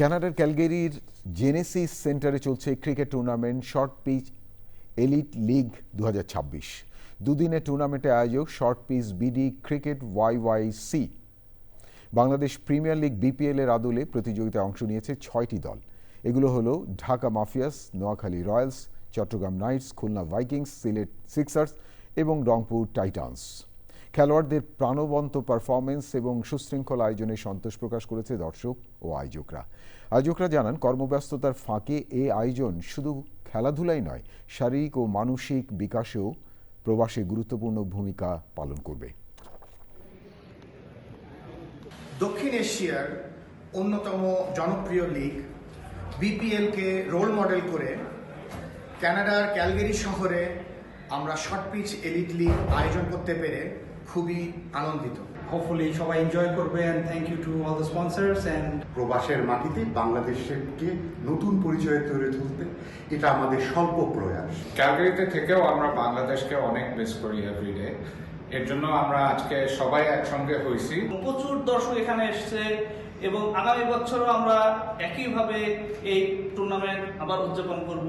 কানাডার ক্যালগেরির জেনেসিস সেন্টারে চলছে cricket tournament Short Pitch Elite League 2026। দুদিনের টুর্নামেন্টের আয়োজক Short Pitch BD Cricket YYC. Bangladesh Premier League BPL এর আদলে প্রতিযোগিতায় অংশ নিয়েছে 6টি দল। এগুলো হলো Dhaka Mafias, Noakhali Royals, Chattogram Knights, Khulna Vikings, Sylhet Sixers এবং রংপুর টাইটান্স। খেলোয়াড়দের প্রাণবন্ত পারফরমেন্স এবং সুশৃঙ্খল আয়োজনে সন্তোষ প্রকাশ করেছে দর্শক ও আয়োজকরা জানান, কর্মব্যস্ততার ফাঁকে এই আয়োজন শুধু খেলাধুলাই নয়, শারীরিক ও মানসিক বিকাশেও প্রবাসে গুরুত্বপূর্ণ ভূমিকা পালন করবে। দক্ষিণ এশিয়ার অন্যতম জনপ্রিয় লিগ বিপিএলকে রোল মডেল করে কানাডার ক্যালগেরি শহরে আমরা শর্ট পিচ এলিট লিগ আয়োজন করতে পেরে খুবই আনন্দিত। Hopefully সবাই এনজয় করবে and thank you to all the sponsors and প্রবাসের মাটিতে বাংলাদেশকে নতুন পরিচয় তৈরি তুলতে এটা আমাদের স্বল্প প্রয়াস। ক্যালগারিতে থেকেও আমরা বাংলাদেশকে অনেক মিস করি এভরিডে। এর জন্য আমরা আজকে সবাই একসঙ্গে হয়েছি। প্রচুর দর্শক এখানে এসেছে এবং আগামী বছরও আমরা একইভাবে এই টুর্নামেন্ট আবার উদযাপন করব।